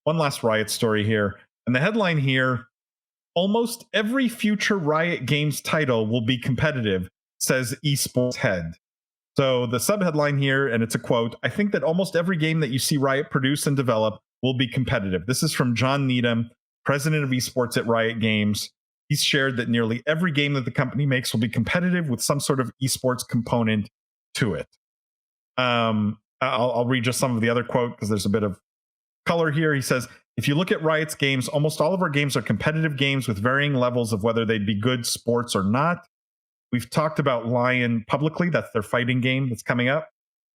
one last Riot story here. And the headline here, almost every future Riot Games title will be competitive, says esports head. So the subheadline here, and it's a quote, I think that almost every game that you see Riot produce and develop will be competitive. This is from John Needham, president of esports at Riot Games. He's shared that nearly every game that the company makes will be competitive with some sort of esports component to it. I'll read just some of the other quote because there's a bit of color here. He says, if you look at Riot's games, almost all of our games are competitive games with varying levels of whether they'd be good sports or not. We've talked about Lion publicly. That's their fighting game that's coming up.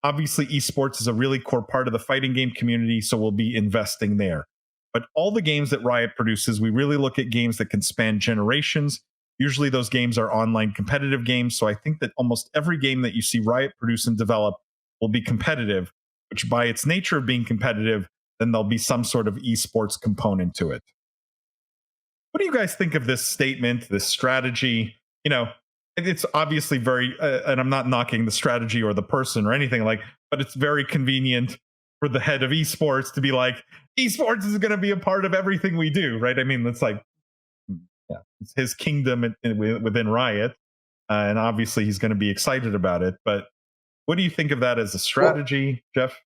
Obviously, esports is a really core part of the fighting game community, so we'll be investing there. But all the games that Riot produces, we really look at games that can span generations. Usually those games are online competitive games, so I think that almost every game that you see Riot produce and develop will be competitive, which by its nature of being competitive, then there'll be some sort of esports component to it. What do you guys think of this statement, this strategy? You know, it's obviously very, and I'm not knocking the strategy or the person or anything but it's very convenient for the head of esports to be like, esports is going to be a part of everything we do, right? I mean, it's like, yeah, it's his kingdom within Riot, and obviously he's going to be excited about it. But what do you think of that as a strategy, Jeff?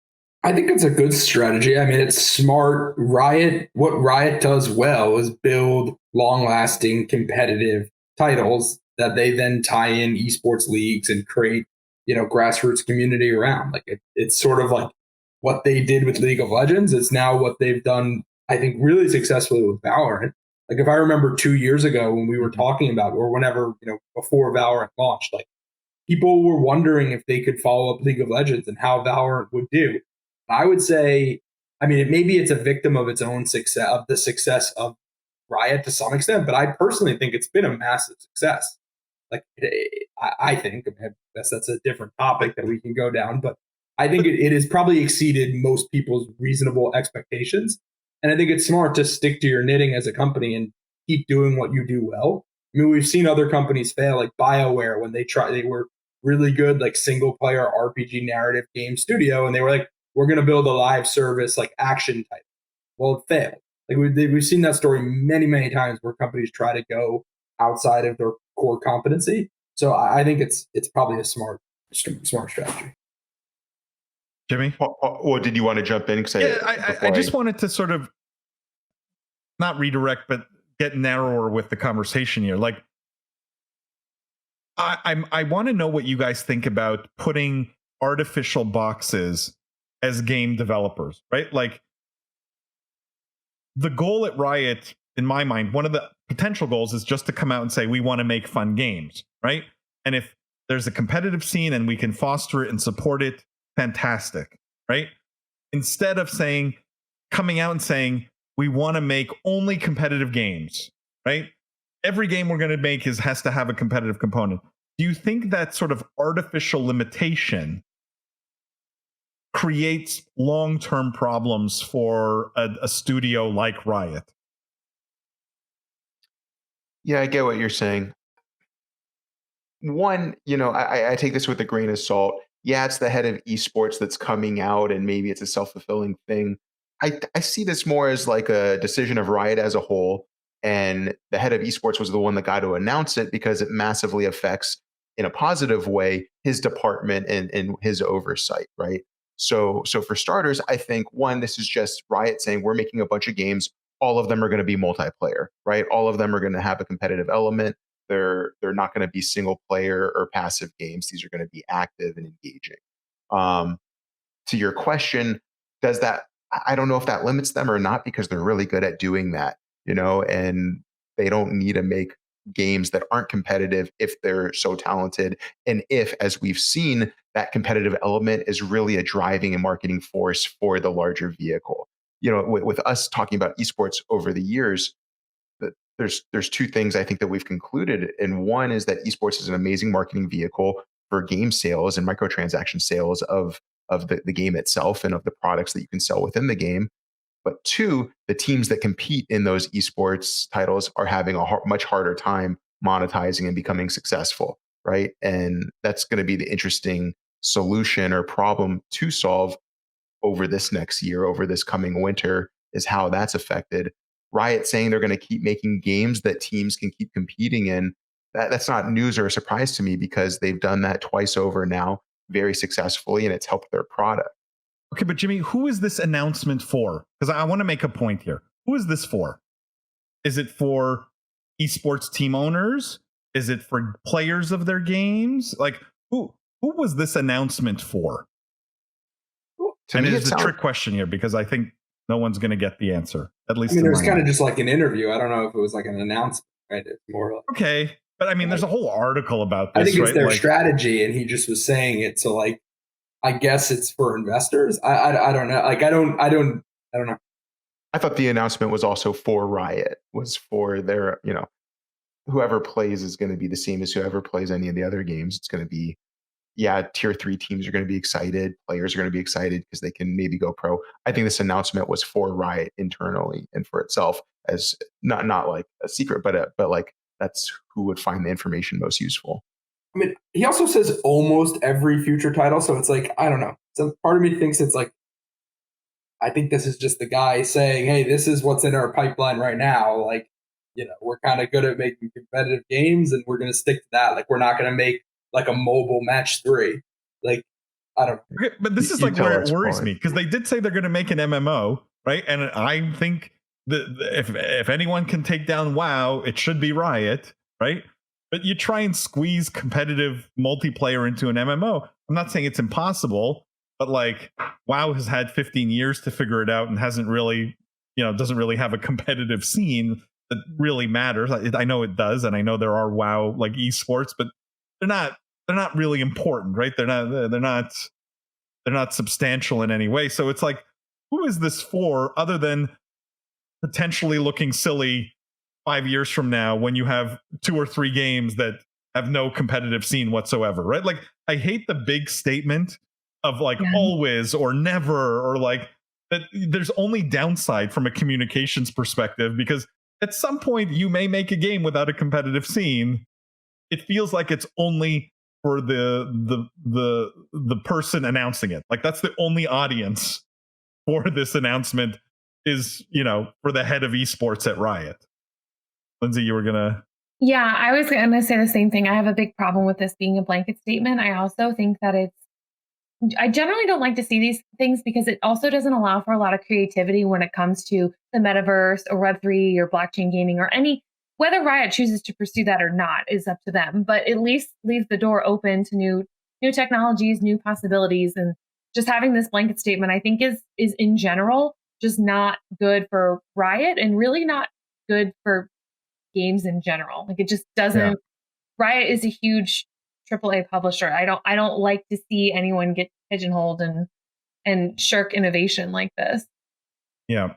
I think it's a good strategy. I mean, it's smart. What Riot does well is build long-lasting competitive titles that they then tie in esports leagues and create, grassroots community around. Like it's sort of like what they did with League of Legends. It's now what they've done, I think, really successfully with Valorant. Like if I remember 2 years ago when we were talking about, or whenever, before Valorant launched, like people were wondering if they could follow up League of Legends and how Valorant would do. I would say, I mean, maybe it's a victim of its own success, of the success of Riot to some extent, but I personally think it's been a massive success. Like, I think, I guess that's a different topic that we can go down, but I think it has probably exceeded most people's reasonable expectations. And I think it's smart to stick to your knitting as a company and keep doing what you do well. I mean, we've seen other companies fail, like BioWare, when they were really good, like single player RPG narrative game studio. And they were like, we're going to build a live service, like action type. Well, it failed. Like we've seen that story many, many times where companies try to go outside of their core competency. So I think it's probably a smart strategy. Jimmy? Or did you want to jump in? I just wanted to sort of not redirect, but get narrower with the conversation here. Like, I want to know what you guys think about putting artificial boxes as game developers, right? Like, the goal at Riot, in my mind, one of the potential goals is just to come out and say, we want to make fun games, right? And if there's a competitive scene and we can foster it and support it, fantastic, right? Instead of coming out and saying, we want to make only competitive games, right? Every game we're going to make has to have a competitive component. Do you think that sort of artificial limitation creates long-term problems for a studio like Riot? Yeah, I get what you're saying. One, I take this with a grain of salt. Yeah, it's the head of esports that's coming out, and maybe it's a self-fulfilling thing. I see this more as like a decision of Riot as a whole, and the head of esports was the one that got to announce it because it massively affects, in a positive way, his department and his oversight, right? So for starters, I think, one, this is just Riot saying we're making a bunch of games. All of them are going to be multiplayer, right? All of them are going to have a competitive element. They're not going to be single player or passive games. These are going to be active and engaging. To your question, I don't know if that limits them or not, because they're really good at doing that, and they don't need to make games that aren't competitive if they're so talented. And if, as we've seen, that competitive element is really a driving and marketing force for the larger vehicle. With us talking about esports over the years, there's two things I think that we've concluded. And one is that esports is an amazing marketing vehicle for game sales and microtransaction sales of the game itself and of the products that you can sell within the game. But two, the teams that compete in those esports titles are having a much harder time monetizing and becoming successful, right? And that's going to be the interesting solution or problem to solve over this next year, over this coming winter, is how that's affected. Riot saying they're going to keep making games that teams can keep competing in. That's not news or a surprise to me because they've done that twice over now very successfully, and it's helped their product. Okay, but Jimmy, who is this announcement for? Because I want to make a point here. Who is this for? Is it for esports team owners? Is it for players of their games? Like, who was this announcement for? To and me, it is a trick question here because I think no one's going to get the answer. At least I mean, it was kind of just like an interview. I don't know if it was like an announcement, right? It's more like, okay, but I mean, there's a whole article about this. I think it's right? their like, strategy, and he just was saying it. So, like, I guess it's for investors. I don't know. Like, I don't know. I thought the announcement was also for Riot, was for their, whoever plays is going to be the same as whoever plays any of the other games. It's going to be, tier 3 teams are going to be excited. Players are going to be excited because they can maybe go pro. I think this announcement was for Riot internally and for itself, as not like a secret, but like that's who would find the information most useful. I mean, he also says almost every future title, so it's like, I don't know. Some part of me thinks it's like, I think this is just the guy saying, hey, this is what's in our pipeline right now. Like, we're kind of good at making competitive games, and we're going to stick to that. Like, we're not going to make like a mobile match 3. Like, I don't know. Okay, but this is like where it worries me, because they did say they're going to make an MMO, right? And I think that if anyone can take down WoW, it should be Riot, right? But you try and squeeze competitive multiplayer into an MMO. I'm not saying it's impossible, but like WoW has had 15 years to figure it out and hasn't really, doesn't really have a competitive scene that really matters. I know it does, and I know there are WoW like esports, but they're not really important, right? They're not substantial in any way. So it's like, who is this for other than potentially looking silly 5 years from now when you have 2 or 3 games that have no competitive scene whatsoever, right? Like, I hate the big statement of like always or never, or like that there's only downside from a communications perspective, because at some point you may make a game without a competitive scene. It feels like it's only for the person announcing it. Like, that's the only audience for this announcement is, for the head of esports at Riot. Lindsay, you were gonna. Yeah, I was going to say the same thing. I have a big problem with this being a blanket statement. I also think that I generally don't like to see these things because it also doesn't allow for a lot of creativity when it comes to the metaverse or Web3 or blockchain gaming or whether Riot chooses to pursue that or not is up to them, but at least leaves the door open to new technologies, new possibilities. And just having this blanket statement, I think is in general just not good for Riot and really not good for games in general. Like, it just doesn't. Yeah. Riot is a huge AAA publisher. I don't like to see anyone get pigeonholed and shirk innovation like this. Yeah.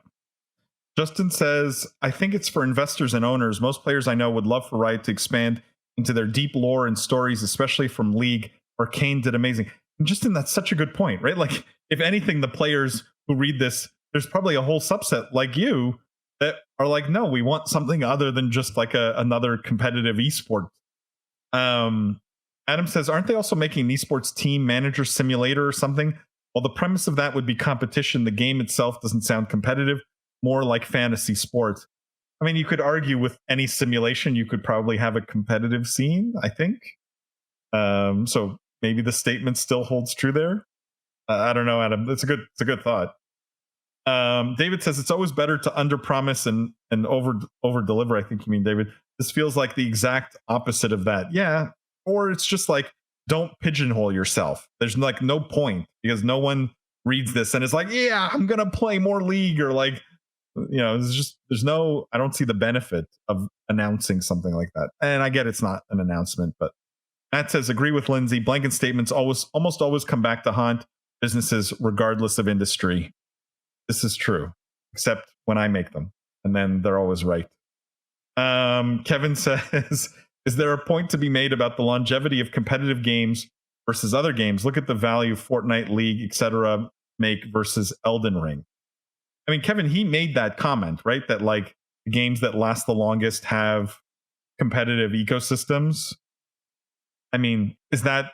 Justin says, I think it's for investors and owners. Most players I know would love for Riot to expand into their deep lore and stories, especially from League, where Kane did amazing. And Justin, that's such a good point, right? Like, if anything, the players who read this, there's probably a whole subset like you that are like, no, we want something other than just like another competitive esport. Adam says, aren't they also making an esports team manager simulator or something? Well, the premise of that would be competition. The game itself doesn't sound competitive, more like fantasy sports. I mean, you could argue with any simulation, you could probably have a competitive scene, I think. So maybe the statement still holds true there. I don't know, Adam. It's a good thought. David says it's always better to underpromise and over deliver. I think you mean, David. This feels like the exact opposite of that. Yeah. Or it's just like, don't pigeonhole yourself. There's like no point because no one reads this and is like, yeah, I'm going to play more League, or like, I don't see the benefit of announcing something like that. And I get it's not an announcement, but Matt says, agree with Lindsay. Blanket statements almost always come back to haunt businesses regardless of industry. This is true, except when I make them, and then they're always right. Kevin says, is there a point to be made about the longevity of competitive games versus other games? Look at the value Fortnite, League, etc. make versus Elden Ring. I mean, Kevin, he made that comment, right? That like the games that last the longest have competitive ecosystems. I mean, is that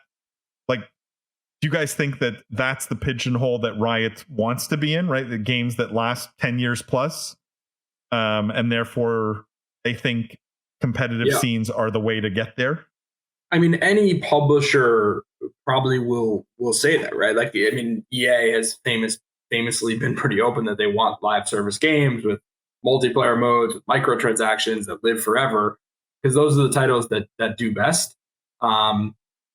like Do you guys think that that's the pigeonhole that Riot wants to be in, right? The games that last 10 years plus, and therefore they think competitive scenes are the way to get there? I mean, any publisher probably will say that, right? Like, I mean, EA has famously been pretty open that they want live service games with multiplayer modes, with microtransactions that live forever, because those are the titles that do best.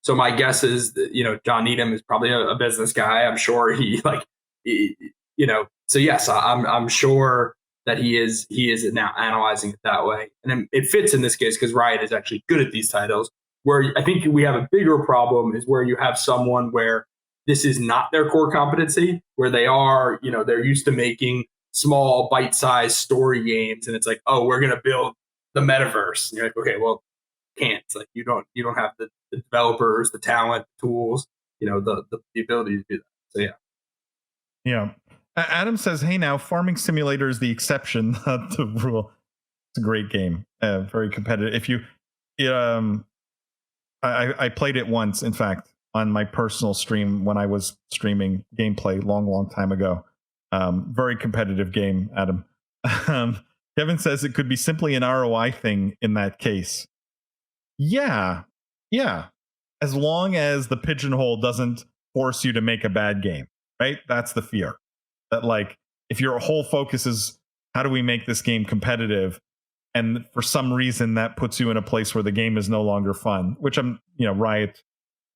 So my guess is that, you know, John Needham is probably a business guy. I'm sure so yes, I'm sure that he is now analyzing it that way. And it fits in this case because Riot is actually good at these titles. Where I think we have a bigger problem is where you have someone where this is not their core competency, where they are, you know, they're used to making small bite-sized story games. And it's like, oh, we're going to build the metaverse. And you're like, okay, well, can't. It's like, you don't have the developers, the talent, the tools, you know, the ability to do that. So yeah. Yeah. Adam says, hey, now Farming Simulator is the exception, not the rule. It's a great game. Very competitive. If you, I played it once, in fact, on my personal stream when I was streaming gameplay long time ago. Very competitive game, Adam. Kevin says it could be simply an ROI thing in that case. Yeah. As long as the pigeonhole doesn't force you to make a bad game, right? That's the fear. That, like, if your whole focus is how do we make this game competitive, and for some reason that puts you in a place where the game is no longer fun, which Riot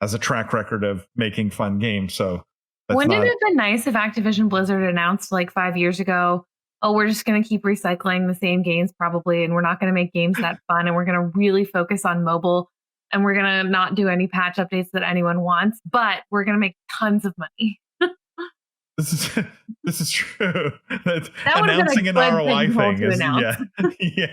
has a track record of making fun games. So wouldn't it have been nice if Activision Blizzard announced like 5 years ago, oh, we're just going to keep recycling the same games probably, and we're not going to make games that fun, and we're going to really focus on mobile, and we're going to not do any patch updates that anyone wants, but we're going to make tons of money. This is true. That announcing an ROI thing is yeah.